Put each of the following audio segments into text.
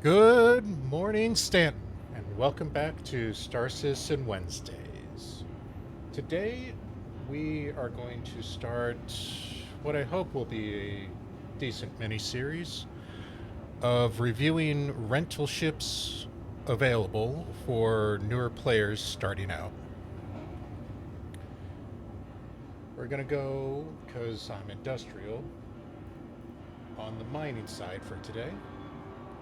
Good morning, Stanton, and welcome back to Star Citizen Wednesdays. Today, we are going to start what I hope will be a decent mini-series of reviewing rental ships available for newer players starting out. We're going to go, because I'm industrial, on the mining side for today,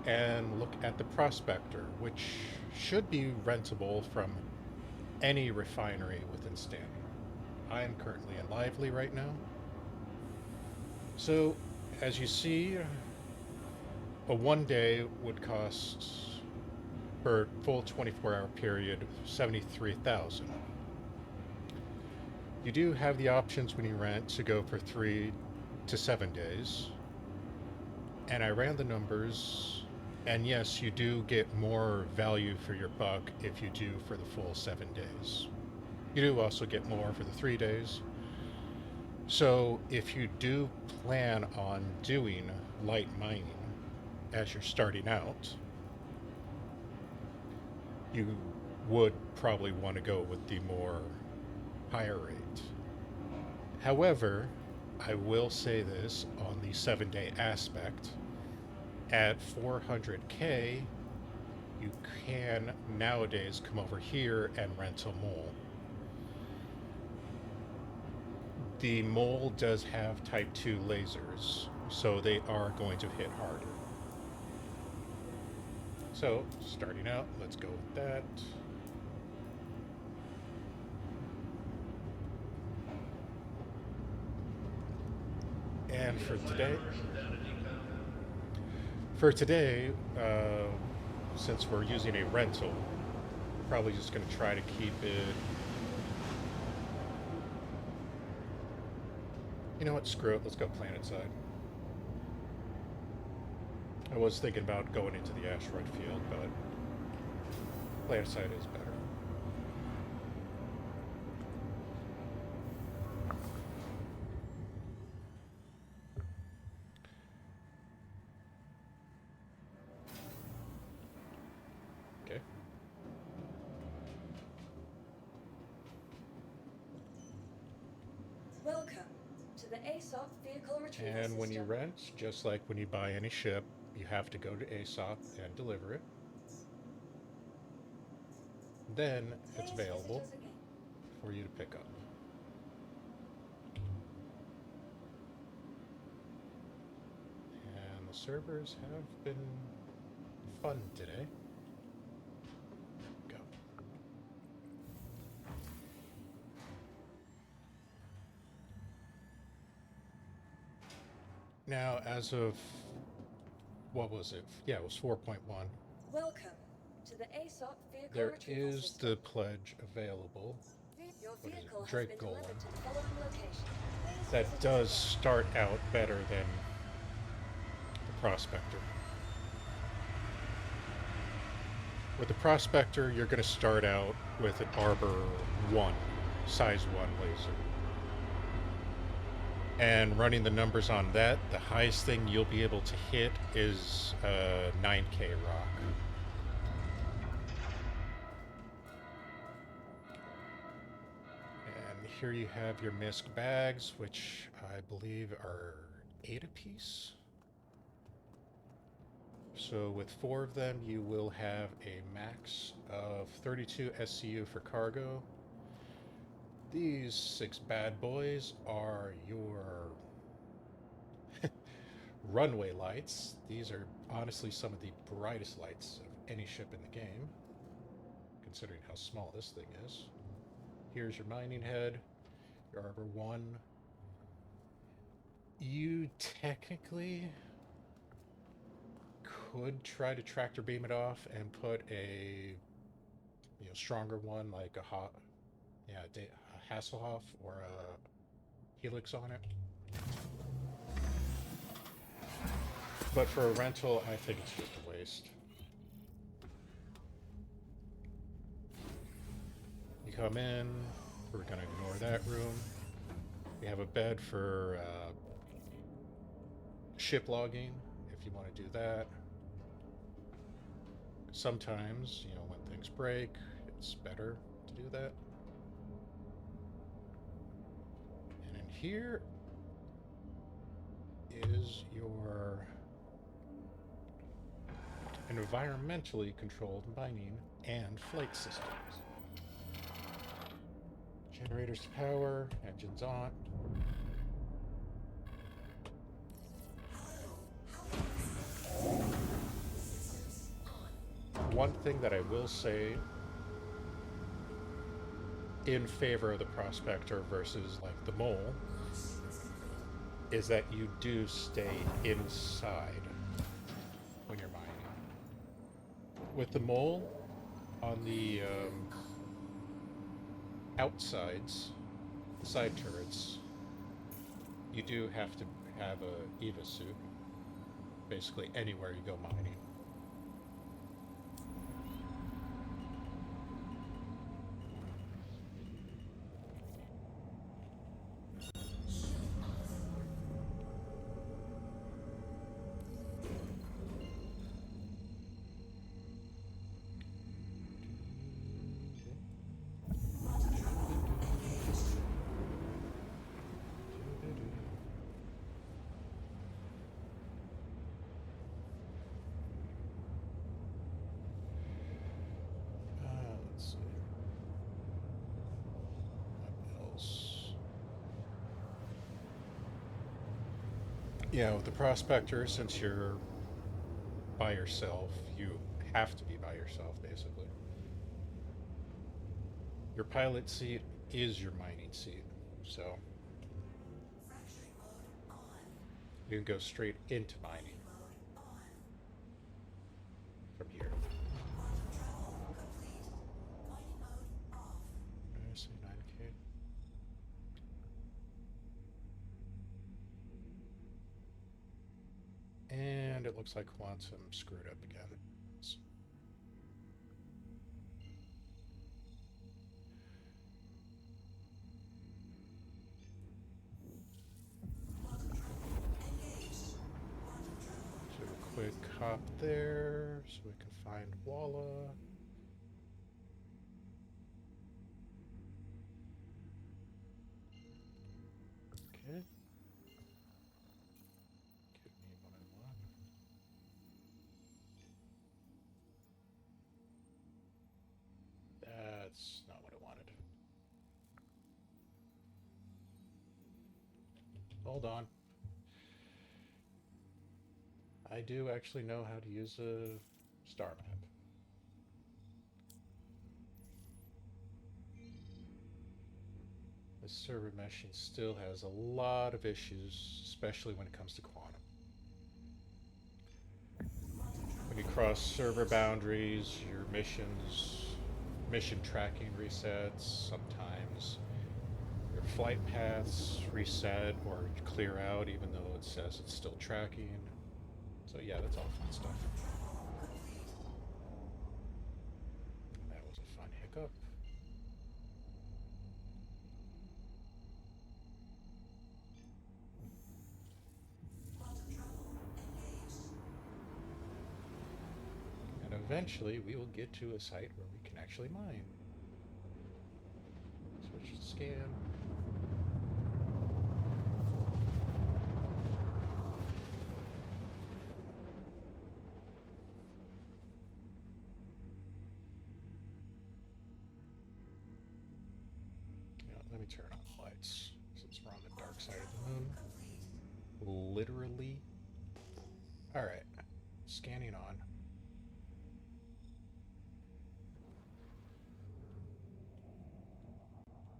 and look at the Prospector, which should be rentable from any refinery within Stanton. I am currently in Lively right now. So, as you see, a 1 day would cost, for a full 24-hour period, 73,000. You do have the options when you rent to go for 3 to 7 days. And I ran the numbers, and yes, you do get more value for your buck if you do for the full 7 days. You do also get more for the 3 days. So if you do plan on doing light mining as you're starting out, you would probably want to go with the more higher rate. However, I will say this on the 7-day aspect. At 400k, you can nowadays come over here and rent a mole. The mole does have type 2 lasers, so they are going to hit harder. So, starting out, let's go with that. And for today, since we're using a rental, we're probably just going to try to keep it. You know what? Screw it. Let's go planet side. I was thinking about going into the asteroid field, but planet side is better. Okay. Welcome to the ASOP vehicle retrieval And when you system. rent, just like when you buy any ship, you have to go to ASOP and deliver it. Then it's Please visit available us again. for you to pick up. And the servers have been fun today. Go. Now, as of, what was it? Yeah, it was 4.1. Welcome to the ASOP vehicle There retrieval is system. the pledge available. Your What is it? vehicle has Drake been Golem. delivered to the following location. Please That visit us does again. start out better than the Prospector. With the Prospector, you're going to start out with an Arbor 1, size 1 laser. And running the numbers on that, the highest thing you'll be able to hit is 9k rock. And here you have your MISC bags, which I believe are 8 apiece. So with 4 of them, you will have a max of 32 SCU for cargo. These 6 bad boys are your runway lights. These are honestly some of the brightest lights of any ship in the game, considering how small this thing is. Here's your mining head, your Arbor 1. You technically could try to tractor beam it off and put a stronger one like a Hasselhoff or a Helix on it. But for a rental, I think it's just a waste. You come in, we're going to ignore that room. We have a bed for ship logging, if you want to do that. sometimes, you know, when things break, it's better to do that. And in here is your environmentally controlled mining and flight systems. Generators to power, engines on. One thing that I will say in favor of the Prospector versus like the Mole is that you do stay inside when you're mining. With the Mole, on the outsides, side turrets, you do have to have a EVA suit, basically anywhere you go mining. Yeah, with the Prospector, since you're by yourself, you have to be by yourself, basically. Your pilot seat is your mining seat, so you can go straight into mining from here. I see 9K. And it looks like Quantum screwed up again. Do a quick hop there so we can find Walla. Okay. Give me what I want. That's not what I wanted. Hold on. I do actually know how to use a star map. This server meshing still has a lot of issues, especially when it comes to quantum. When you cross server boundaries, your mission tracking resets, sometimes your flight paths reset or clear out even though it says it's still tracking. So yeah, that's all fun stuff. That was a fun hiccup. And eventually we will get to a site where we can actually mine. Switch to scan. Let me turn on the lights since we're on the dark side of the moon. Literally. Alright. Scanning on.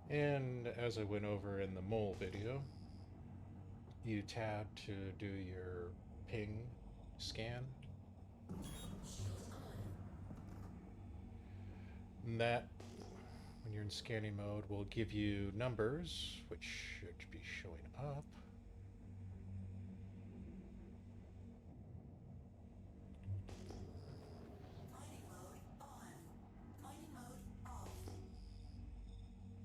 And as I went over in the mole video, you tab to do your ping scan. And that, when you're in scanning mode, will give you numbers, which should be showing up.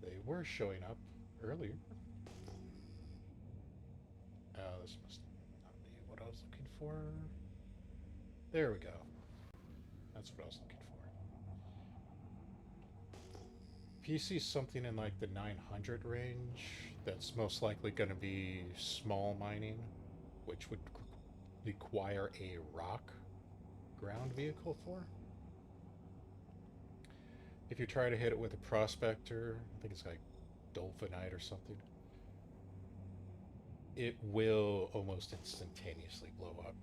They were showing up earlier. Oh, this must not be what I was looking for. There we go. That's what I was looking for. If you see something in like the 900 range, that's most likely going to be small mining, which would require a rock ground vehicle for. If you try to hit it with a prospector, I think it's like Dolphinite or something, it will almost instantaneously blow up.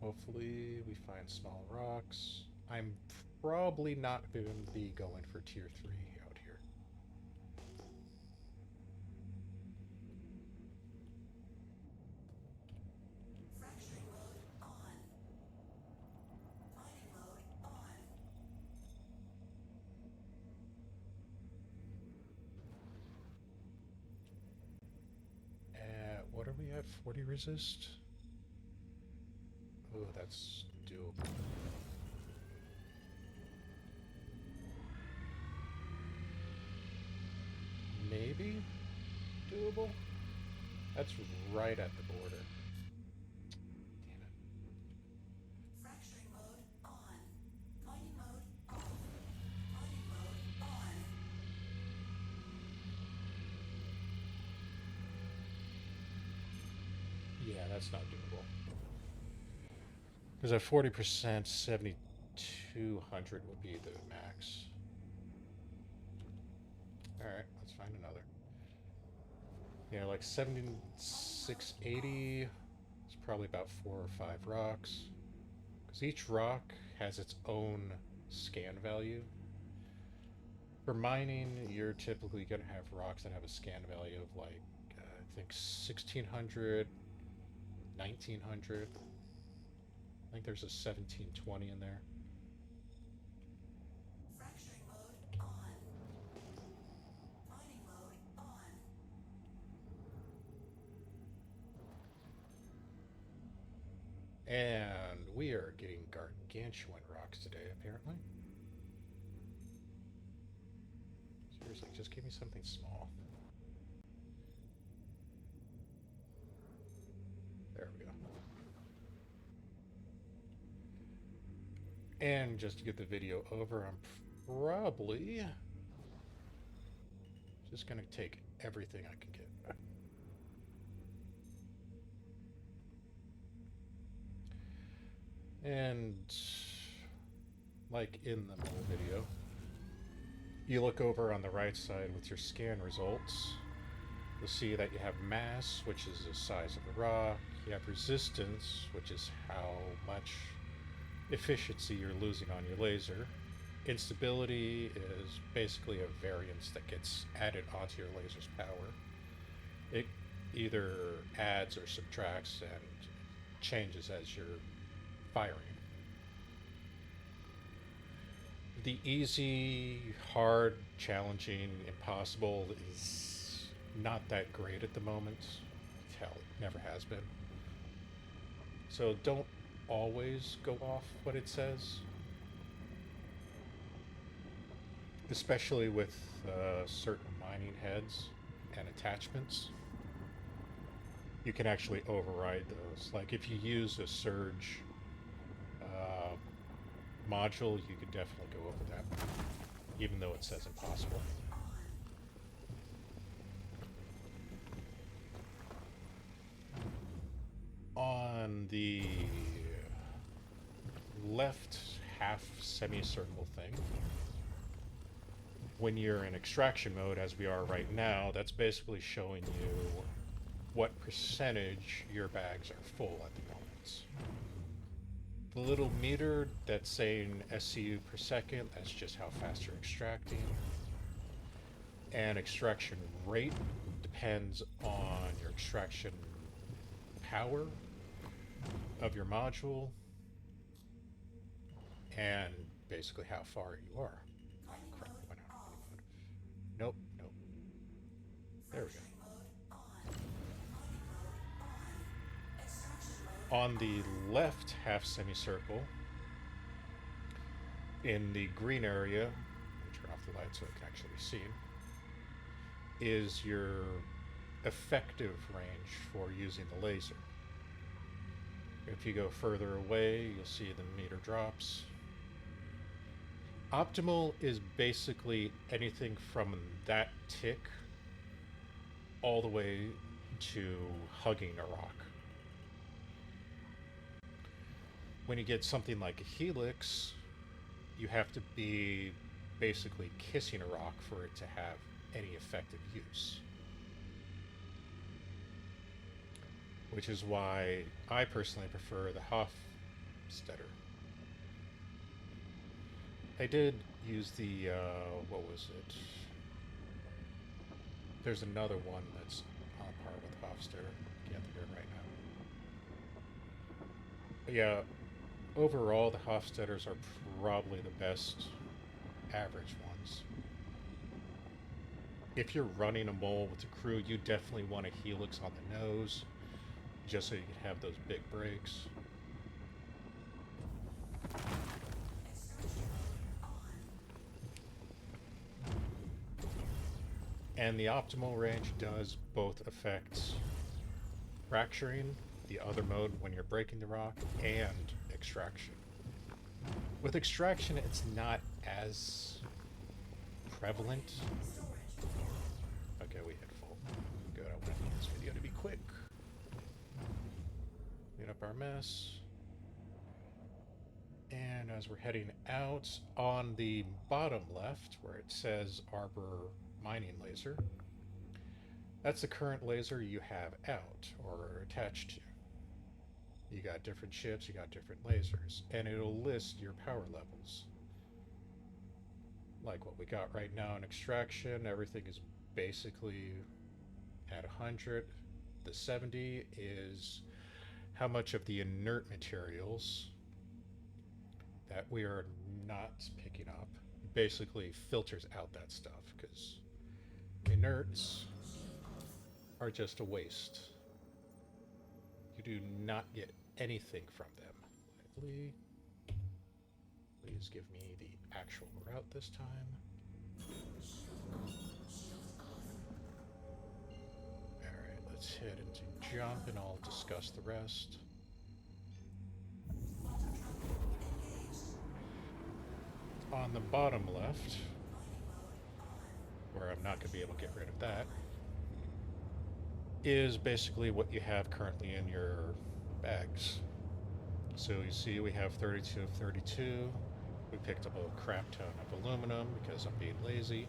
Hopefully we find small rocks. I'm probably not going to be going for tier 3 out here. Fracturing mode on. Mining mode on. What are we at? 40 resist? Oh, that's doable. Maybe doable? That's right at the border. Damn it. Fracturing mode on. Mining mode off. Mining mode on. Yeah, that's not doable. Because at 40%, 7,200 would be the max. Alright, let's find another. Yeah, like 7680 is probably about 4 or 5 rocks. Because each rock has its own scan value. For mining, you're typically going to have rocks that have a scan value of like, I think 1600, 1900. I think there's a 1720 in there. Fracturing mode on. Mining mode on. And we are getting gargantuan rocks today, apparently. Seriously, just give me something small. There we go. And just to get the video over, I'm probably just going to take everything I can get. And like in the whole video, you look over on the right side with your scan results. You'll see that you have mass, which is the size of the rock. You have resistance, which is how much efficiency you're losing on your laser. Instability is basically a variance that gets added onto your laser's power. It either adds or subtracts and changes as you're firing. The easy, hard, challenging, impossible is not that great at the moment. Hell, it never has been. So don't always go off what it says. Especially with certain mining heads and attachments. You can actually override those. Like if you use a surge module, you could definitely go over that, even though it says impossible. On the left half semicircle thing, when you're in extraction mode, as we are right now, that's basically showing you what percentage your bags are full at the moment. The little meter that's saying SCU per second, that's just how fast you're extracting. And extraction rate depends on your extraction power of your module and basically how far you are. Oh, crap, went out. Nope, nope. There we go. On the left half semicircle, in the green area, let me turn off the light so it can actually be seen, is your effective range for using the laser. If you go further away, you'll see the meter drops. Optimal is basically anything from that tick all the way to hugging a rock. When you get something like a helix, you have to be basically kissing a rock for it to have any effective use. Which is why I personally prefer the Hofstetter. I did use the, what was it? There's another one that's on par with Hofstetter. Can't think of it right now. But yeah, overall, the Hofstetters are probably the best average ones. If you're running a mole with a crew, you definitely want a helix on the nose, just so you can have those big brakes. And the optimal range does both affect fracturing, the other mode when you're breaking the rock, and extraction. With extraction, it's not as prevalent. Okay, we hit full. Good, I want this video to be quick. Clean up our mess. And as we're heading out, on the bottom left, where it says Arbor Mining Laser, that's the current laser you have out or attached to. You got different ships, you got different lasers, and it'll list your power levels. Like what we got right now in extraction, everything is basically at 100. The 70 is how much of the inert materials that we are not picking up basically filters out that stuff, because inerts are just a waste. You do not get anything from them. Lively. Please give me the actual route this time. Alright, let's head into jump and I'll discuss the rest. On the bottom left, where I'm not going to be able to get rid of that, is basically what you have currently in your bags. So you see we have 32 of 32. We picked up a crap ton of aluminum because I'm being lazy.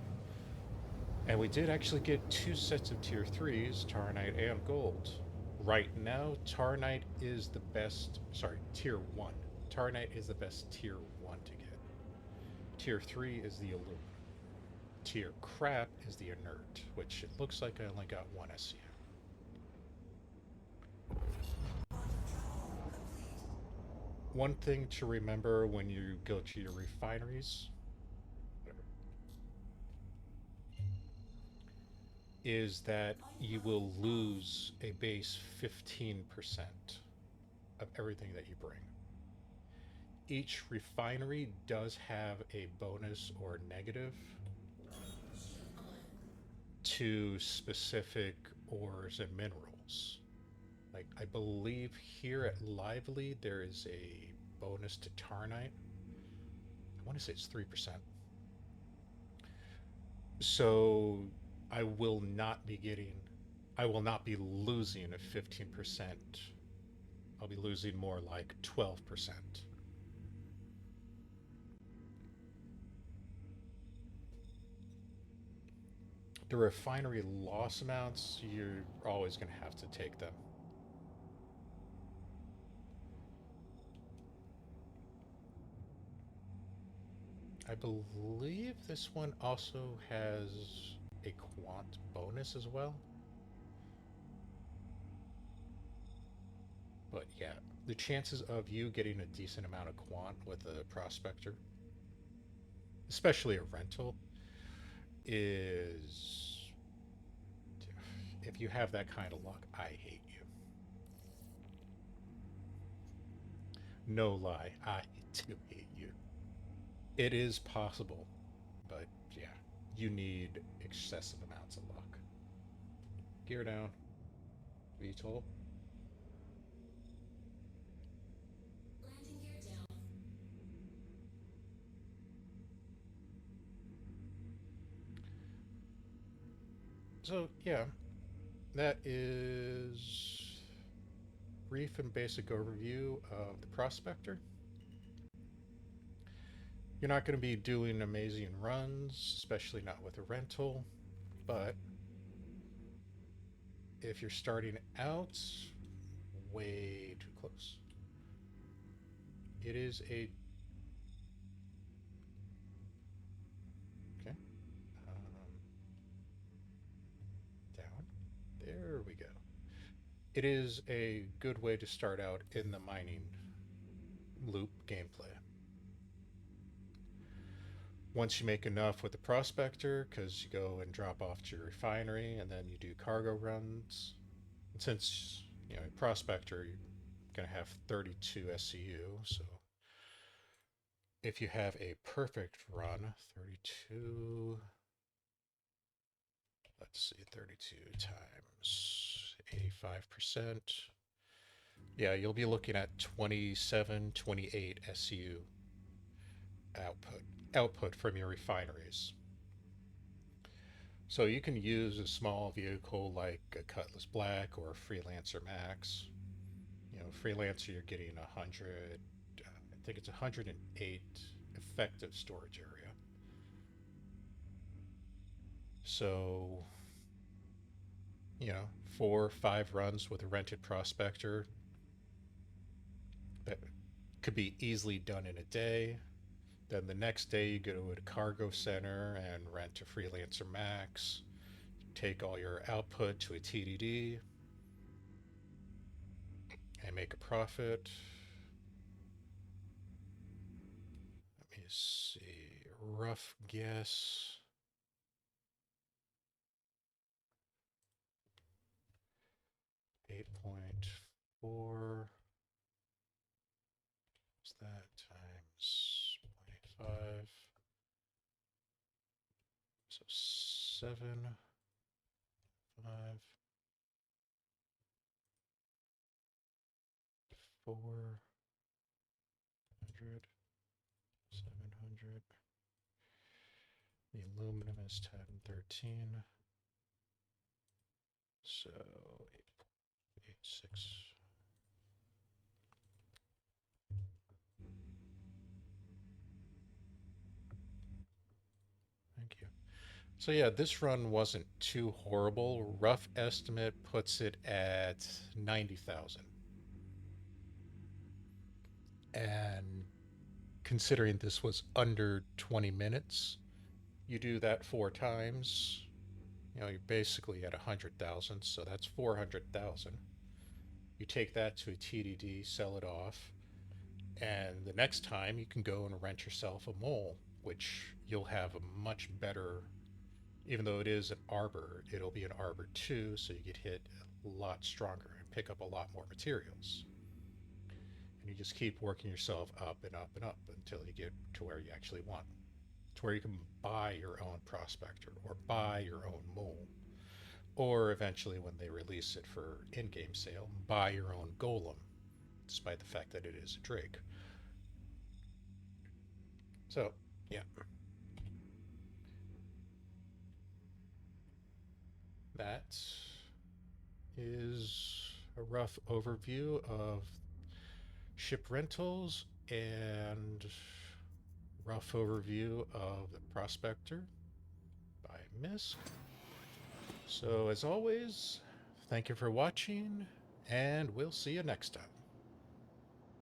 And we did actually get 2 sets of tier 3s, Tarnite and Gold. Right now, Tarnite is the best, sorry, tier 1. Tarnite is the best tier 1 to get. Tier 3 is the aluminum. Tier crap is the inert, which it looks like I only got 1 SCM. One thing to remember when you go to your refineries is that you will lose a base 15% of everything that you bring. Each refinery does have a bonus or negative to specific ores and minerals. Like, I believe here at Lively there is a bonus to Tarnite. I want to say it's 3%. So I will not be losing a 15%. I'll be losing more like 12%. The refinery loss amounts, you're always going to have to take them. I believe this one also has a quant bonus as well. But yeah, the chances of you getting a decent amount of quant with a prospector, especially a rental, is, if you have that kind of luck, I hate you. No lie, I do hate you. It is possible, but yeah, you need excessive amounts of luck. Gear down. VTOL. Landing gear down. So, yeah, that is brief and basic overview of the Prospector. You're not going to be doing amazing runs, especially not with a rental, but if you're starting out, way too close. It is a... Okay. Down. There we go. It is a good way to start out in the mining loop gameplay. Once you make enough with the Prospector, because you go and drop off to your refinery and then you do cargo runs. And since, you know, Prospector, you're going to have 32 SCU, so if you have a perfect run, 32, let's see, 32 times 85%. Yeah, you'll be looking at 27, 28 SCU output from your refineries. So you can use a small vehicle like a Cutlass Black or a Freelancer Max. You know, Freelancer, you're getting 100, I think it's 108 effective storage area. So, you know, 4 or 5 runs with a rented Prospector, that could be easily done in a day. Then the next day you go to a cargo center and rent a Freelancer Max, take all your output to a TDD, and make a profit. Let me see, rough guess. $8.4. What's that times 0.5? So 7, 5, 400, 700. The aluminum is 10, 13. So 8.86. Thank you. So yeah, this run wasn't too horrible. Rough estimate puts it at 90,000. And considering this was under 20 minutes, you do that 4 times, you know, you're basically at 100,000, so that's 400,000. You take that to a TDD, sell it off, and the next time you can go and rent yourself a mole, which you'll have a much better, even though it is an arbor, it'll be an arbor 2, so you get hit a lot stronger and pick up a lot more materials. And you just keep working yourself up and up and up until you get to where you actually want, to where you can buy your own Prospector or buy your own mole, or eventually when they release it for in-game sale, buy your own golem, despite the fact that it is a Drake. So, yeah. That is a rough overview of ship rentals and rough overview of the Prospector by MISC. So as always, thank you for watching, and we'll see you next time.